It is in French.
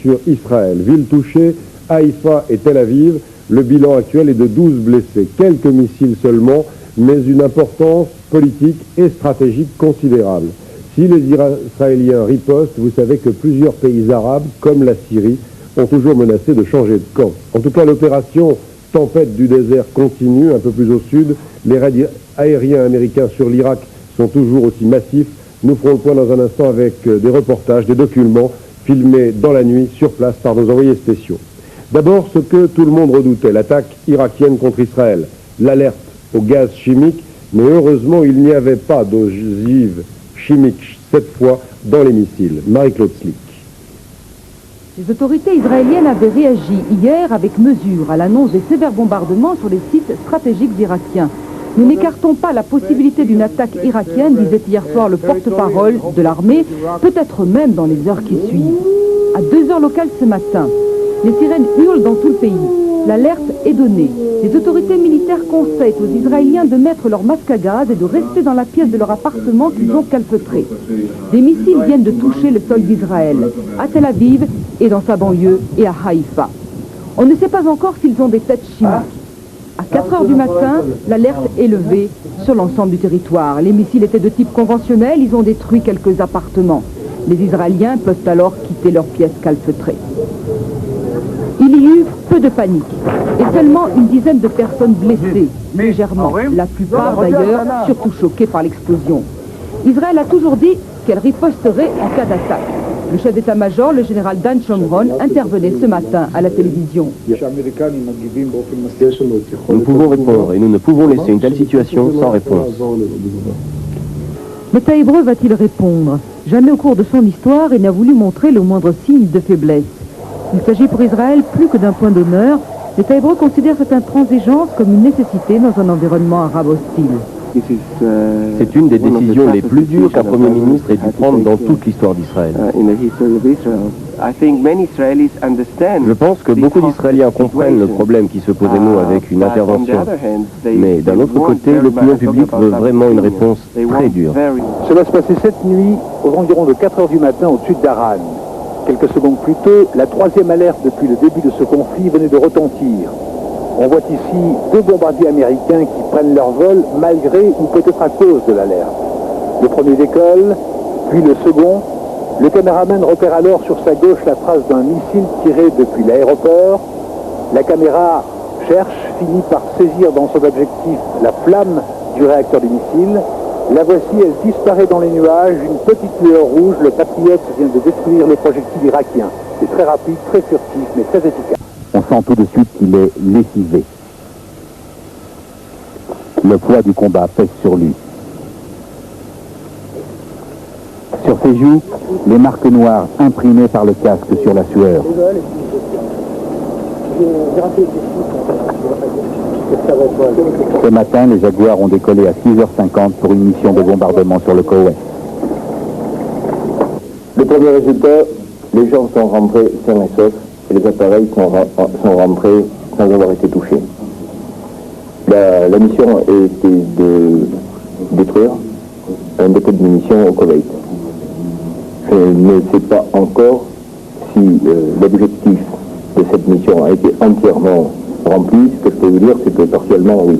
Sur Israël, ville touchée, Haïfa et Tel Aviv, le bilan actuel est de 12 blessés, quelques missiles seulement, mais une importance politique et stratégique considérable. Si les Israéliens ripostent, vous savez que plusieurs pays arabes, comme la Syrie, ont toujours menacé de changer de camp. En tout cas, l'opération Tempête du désert continue, un peu plus au sud. Les raids aériens américains sur l'Irak sont toujours aussi massifs. Nous ferons le point dans un instant avec des reportages, des documents filmés dans la nuit sur place par nos envoyés spéciaux. D'abord, ce que tout le monde redoutait, l'attaque irakienne contre Israël, l'alerte au gaz chimique, mais heureusement, il n'y avait pas d'ogive chimique cette fois dans les missiles. Marie-Claude Slick. Les autorités israéliennes avaient réagi hier avec mesure à l'annonce des sévères bombardements sur les sites stratégiques irakiens. Nous n'écartons pas la possibilité d'une attaque irakienne, disait hier soir le porte-parole de l'armée, peut-être même dans les heures qui suivent. À 2 heures locales ce matin, les sirènes hurlent dans tout le pays. L'alerte est donnée. Les autorités militaires conseillent aux Israéliens de mettre leur masque à gaz et de rester dans la pièce de leur appartement qu'ils ont calfeutré. Des missiles viennent de toucher le sol d'Israël, à Tel Aviv et dans sa banlieue et à Haïfa. On ne sait pas encore s'ils ont des têtes chimiques. À 4 heures du matin, l'alerte est levée sur l'ensemble du territoire. Les missiles étaient de type conventionnel, ils ont détruit quelques appartements. Les Israéliens peuvent alors quitter leurs pièces calfeutrées. Il y eut peu de panique et seulement une dizaine de personnes blessées, légèrement. La plupart d'ailleurs surtout choquées par l'explosion. Israël a toujours dit qu'elle riposterait en cas d'attaque. Le chef d'état-major, le général Dan Shomron, intervenait ce matin à la télévision. Nous pouvons répondre et nous ne pouvons laisser une telle situation sans réponse. L'État hébreu va-t-il répondre? Jamais au cours de son histoire, il n'a voulu montrer le moindre signe de faiblesse. Il s'agit pour Israël plus que d'un point d'honneur. L'État hébreu considère cette intransigeance comme une nécessité dans un environnement arabe hostile. C'est une des décisions les plus dures qu'un Premier ministre ait dû prendre dans toute l'histoire d'Israël. Je pense que beaucoup d'Israéliens comprennent le problème qui se posait nous avec une intervention. Mais d'un autre côté, l'opinion publique veut vraiment une réponse très dure. Cela se passait cette nuit aux environs de 4 heures du matin au sud d'Aran. Quelques secondes plus tôt, la 3e alerte depuis le début de ce conflit venait de retentir. On voit ici 2 bombardiers américains qui prennent leur vol malgré ou peut-être à cause de l'alerte. Le premier décolle, puis le second. Le caméraman repère alors sur sa gauche la trace d'un missile tiré depuis l'aéroport. La caméra cherche, finit par saisir dans son objectif la flamme du réacteur du missile. La voici, elle disparaît dans les nuages, une petite lueur rouge, le Patriot vient de détruire le projectile irakien. C'est très rapide, très furtif, mais très efficace. On sent tout de suite qu'il est lessivé. Le poids du combat pèse sur lui. Sur ses joues, les marques noires imprimées par le casque sur la sueur. Ce matin, les Jaguars ont décollé à 6h50 pour une mission de bombardement sur le Koweït. Le premier résultat, les gens sont rentrés sains et saufs et les appareils sont rentrés sans avoir été touchés. La mission était de détruire un dépôt de munitions au Koweït. Je ne sais pas encore si l'objectif de cette mission a été entièrement rempli. Ce que je peux vous dire, c'est que partiellement, oui.